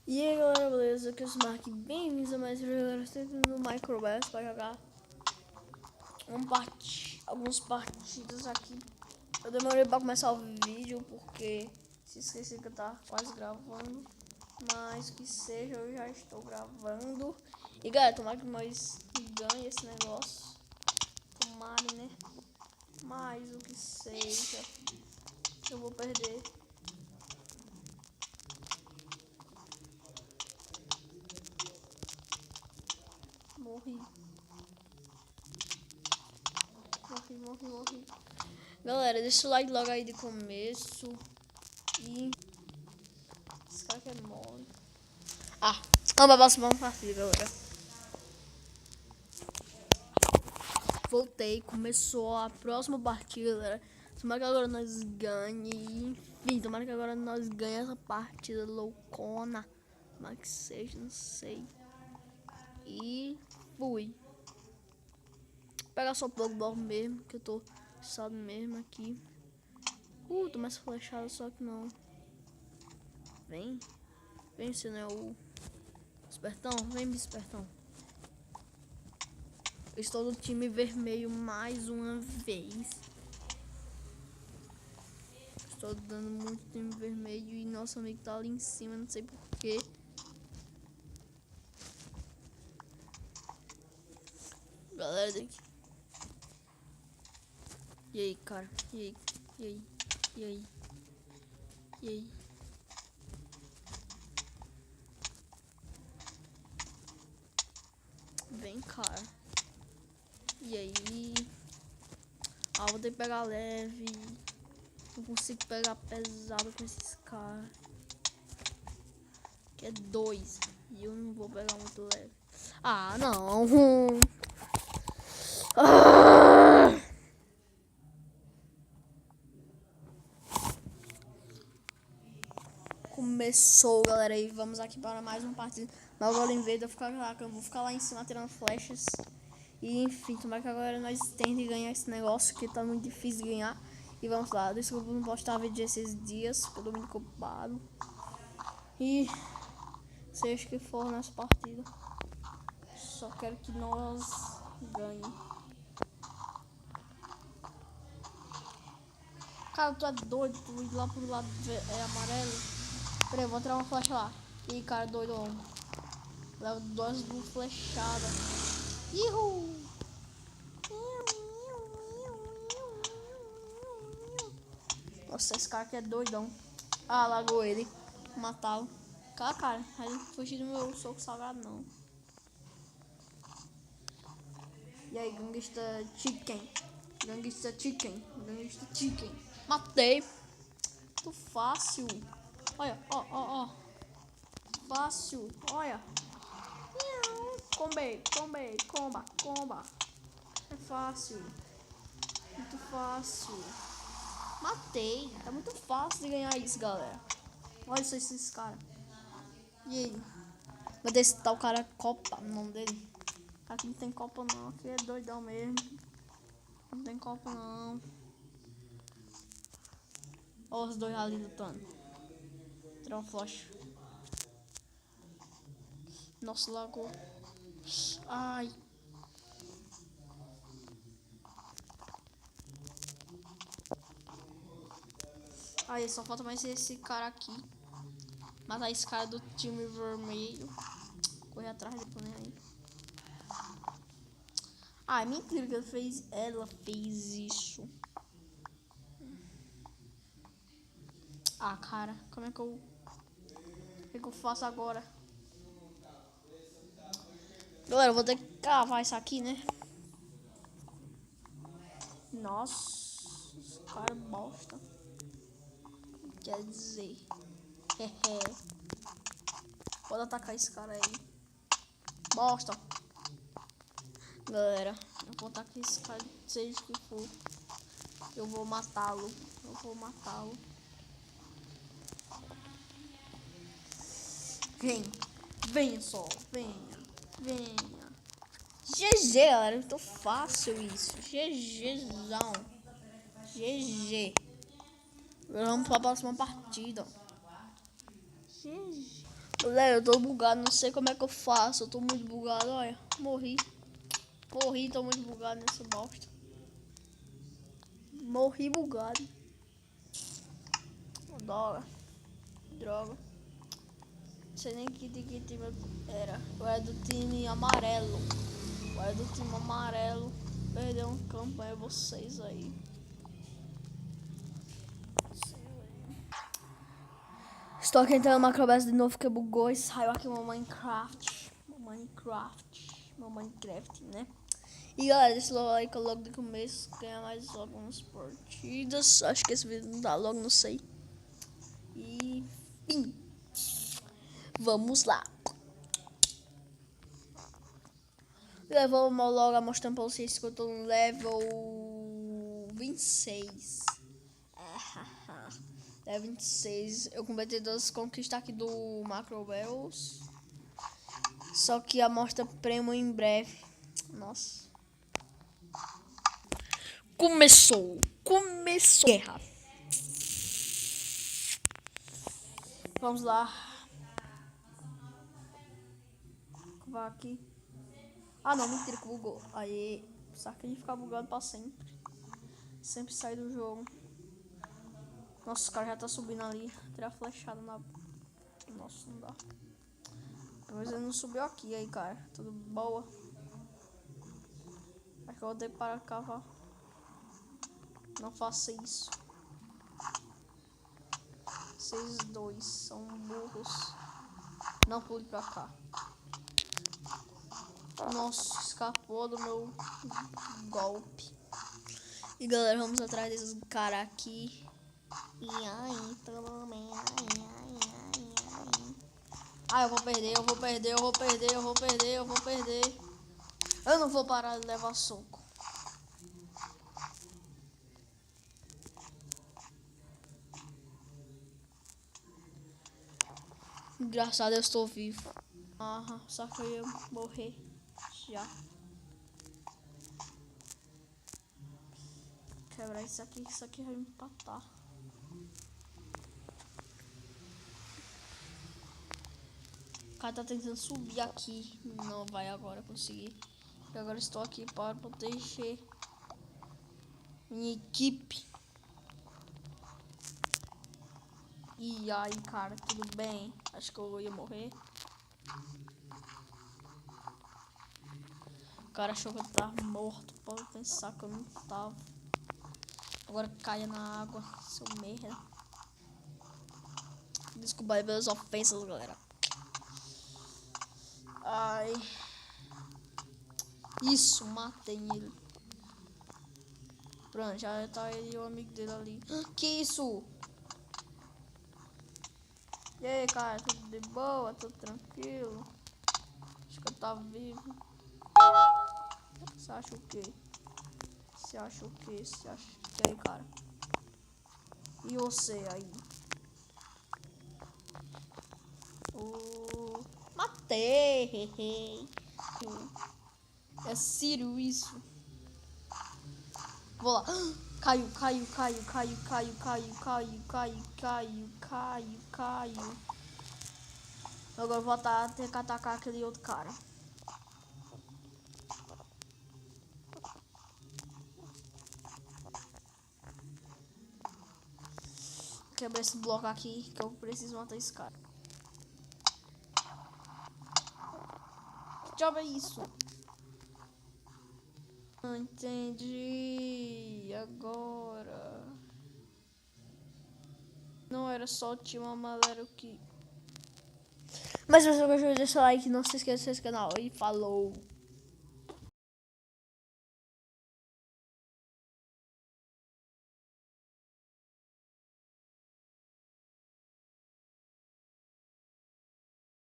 E aí galera, beleza? Aqui é o Mark, bem-vindos a mais um vídeo no Microverse para jogar alguns partidas aqui. Eu demorei para começar o vídeo porque se esqueci que eu tava quase gravando, mas que seja, eu já estou gravando. E galera, tomara que nós ganhe esse negócio, tomara, né? Mas o que seja, eu vou perder. Morri. Galera, deixa o like logo aí de começo. E esse cara que é mole. Vamos pra próxima partida, galera. Voltei, começou a próxima partida, galera. Tomara que agora nós ganhe. Enfim, tomara que agora nós ganhe essa partida loucona. Tomara que seja, não sei. E fui. Vou pegar só o Pogba mesmo, que eu tô só mesmo aqui. Tô mais flechado, só que não. Vem. Vem, se não é o espertão. Vem, espertão. Eu estou no time vermelho mais uma vez. Estou dando muito time vermelho e nosso amigo tá ali em cima, não sei porquê. Galera daqui. E aí, cara? E aí? E aí? E aí? E aí? Vem, cara. E aí? Vou ter que pegar leve. Não consigo pegar pesado com esses caras. Que é 2. E eu não vou pegar muito leve. Não. Começou, galera, e vamos aqui para mais uma partida. Mas agora, em vez de eu ficar lá, eu vou ficar lá em cima tirando flechas. E enfim, tomara que agora nós tentemos ganhar esse negócio, que tá muito difícil de ganhar. E vamos lá, desculpa não postar vídeo esses dias, porque eu tô muito ocupado. E seja que for nessa partida, só quero que nós ganhemos. Cara, tu é doido, tu ir lá pro lado amarelo. Peraí, eu vou tirar uma flecha lá. Ih, cara, doido, homem. Levo 2 flechadas. Ihu! Nossa, esse cara aqui é doidão. Largou ele. Matá-lo. Cara, aí não fugir do meu soco salgado, não. E aí, gangsta chicken. Gangsta chicken. Gangsta chicken. Matei. Muito fácil. Olha, ó. Fácil. Olha. Comba. É fácil. Muito fácil. Matei. É muito fácil de ganhar isso, galera. Olha só esses caras. E aí? Vou testar o cara Copa, o nome dele. Aqui não tem Copa não, aqui é doidão mesmo. Não tem Copa não. Olha os dois ali lutando. Tirar um flash. Nossa, lagou. Ai. Aí, só falta mais esse cara aqui. Matar esse cara do time vermelho. Correr atrás depois, né? Aí. É mentira que ela fez isso. Cara, como é que eu... O que eu faço agora? Galera, eu vou ter que cavar isso aqui, né? Nossa, esse cara é bosta. Quer dizer... Pode atacar esse cara aí. Bosta. Galera, eu vou atacar esse cara, seja o que for. Eu vou matá-lo. Venha só. Venha. GG, galera. Muito fácil isso. GGzão. GG. Vamos para a próxima partida. GG. Galera, eu tô bugado, não sei como é que eu faço. Eu tô muito bugado, olha. Morri, tô muito bugado nessa bosta. Morri bugado. Droga. Não sei nem que time era. Eu era do time amarelo. Perdeu um campanha vocês aí. Estou aqui entrando no Macrobest de novo que bugou e saiu aqui uma Minecraft, né? E galera, deixa o like logo do começo, ganhar mais algumas partidas. Acho que esse vídeo não dá logo, não sei. E fim. Vamos lá. Vamos logo mostrando pra vocês que eu tô no level 26. Level 26. Eu completei 2 conquistas aqui do Macrobells. Só que a mostra prêmio em breve. Nossa. Começou. Guerra. Vamos lá. Vai aqui. Ah, não, mentira que bugou. Aí, saca de ficar bugando pra sempre. Sempre sai do jogo. Nossa, o cara já tá subindo ali. Tirar a flechada na... Nossa, não dá. Mas ele não subiu aqui, aí, cara. Tudo boa. Acho que eu vou ter que parar de cavar. Não faça isso. Vocês dois são burros. Não pule pra cá. Nossa, escapou do meu golpe. E galera, vamos atrás desses caras aqui. E aí, tudo bem? Ah, eu vou perder. Eu não vou parar de levar soco. Graças a Deus estou vivo. Só que eu ia morrer já. Quebrar isso aqui vai me empatar. O cara tá tentando subir aqui. Não vai agora conseguir. E agora estou aqui para proteger minha equipe. E aí, cara, tudo bem? Acho que eu ia morrer. O cara achou que eu tava morto. Pode pensar que eu não tava. Agora caia na água, seu merda. Desculpa aí pelas ofensas, galera. Ai. Isso, matei ele. Pronto, já tá ele e o amigo dele ali. Que isso? E aí, cara, tudo de boa? Tudo tranquilo? Acho que eu tava vivo. Você acha o quê? Você acha que aí, cara? E você aí? Matei! É Ciro isso. Vou lá. Caiu. Agora eu vou ter que atacar aquele outro cara. Quebra esse bloco aqui que eu preciso matar esse cara. Que diabo é isso? Não entendi. Agora. Não era só o time amarelo que... Mas se você gostou, deixa o like, não se esqueça desse canal e falou!